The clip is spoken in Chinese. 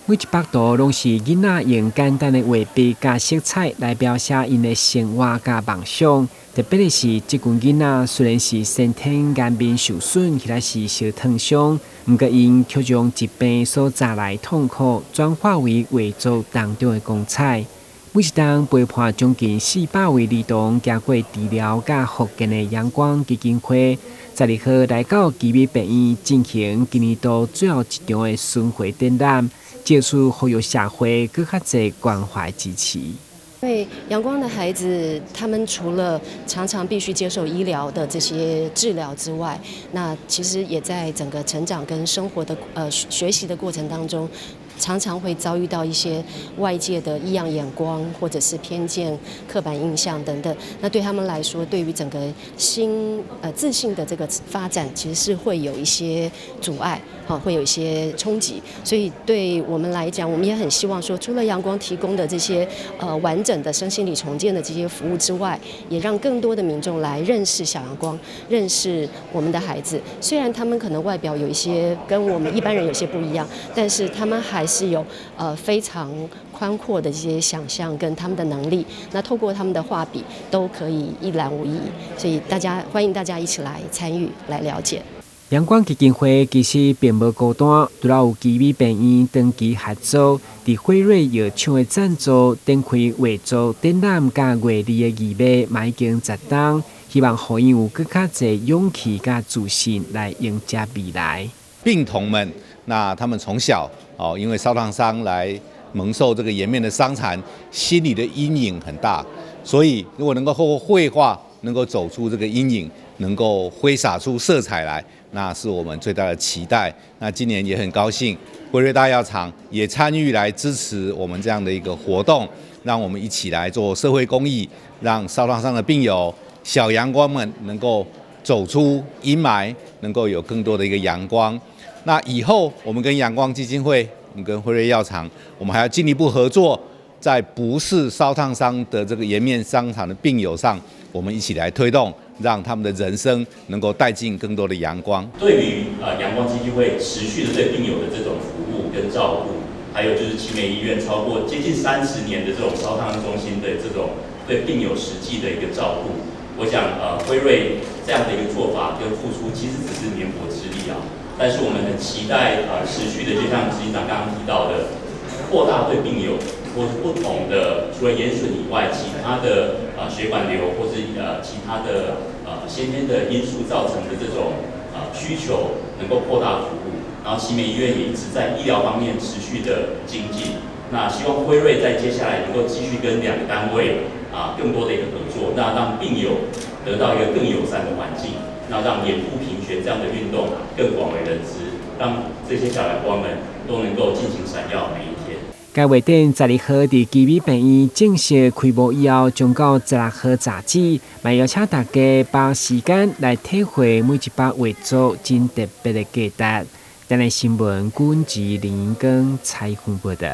每一幅图拢是囡仔用简单的画笔加色彩来描写因的生活加梦想。特别的是，这群囡仔虽然是先天颜面受损，或者是小烫伤，不过因却将疾病所带来痛苦转化为画作当中的光彩。每一档陪伴将近400位儿童经过治疗甲复健的阳光基金会，12号来到奇美病院进行今年度最后一场的巡回展览，借此呼吁社会更较侪关怀支持。因为阳光的孩子，他们除了常常必须接受医疗的这些治疗之外，那其实也在整个成长跟生活的学习的过程当中，常常会遭遇到一些外界的异样眼光，或者是偏见、刻板印象等等。那对他们来说，对于整个自信的这个发展，其实是会有一些阻碍，会有一些冲击。所以对我们来讲，我们也很希望说，除了阳光提供的这些完整的身心理重建的这些服务之外，也让更多的民众来认识小阳光，认识我们的孩子。虽然他们可能外表有一些跟我们一般人有些不一样，但是他们还是有非常宽阔的这些想象跟他们的能力，那透过他们的画笔都可以一览无遗，所以欢迎大家一起来参与来了解。阳光基金会其实并无孤单，除了有奇美病院长期合作，伫辉瑞药厂的赞助，展开画作展览甲画字的义卖，嘛已经10档，希望互因有更较侪勇气甲自信来迎接未来。病童们，那他们从小因为烧烫伤来蒙受这个颜面的伤残，心理的阴影很大。所以，如果能够透过绘画，能够走出这个阴影，能够挥洒出色彩来，那是我们最大的期待。那今年也很高兴，辉瑞大药厂也参与来支持我们这样的一个活动，让我们一起来做社会公益，让烧烫伤的病友、小阳光们能够走出阴霾，能够有更多的一个阳光。那以后我们跟阳光基金会，我们跟辉瑞药厂，我们还要进一步合作，在不是烧烫伤的这个颜面伤残的病友上，我们一起来推动，让他们的人生能够带进更多的阳光。对于阳光基金会持续的对病友的这种服务跟照顾，还有就是奇美医院超过接近30年的这种烧烫中心的这种对病友实际的一个照顾，我想辉瑞这样的一个做法跟付出其实只是绵薄之力啊。但是我们很期待持续的，就像执行长刚刚提到的，扩大对病友或是不同的除了眼损以外，其他的血管瘤或是其他的先天的因素造成的这种需求能够扩大服务。然后奇美医院也一直在医疗方面持续的精进。那希望辉瑞在接下来能够继续跟2个单位更多的一个合作，那让病友得到一个更友善的环境。那让眼部平权这样的运动更广为人知，让这些小阳光们都能够尽情闪耀每一天。该画展12号伫奇美病院正式开幕以后，将到16号早止，嘛邀请大家把时间来体会每一幅画作真特别的价值。咱的新闻，军事林根采访报道。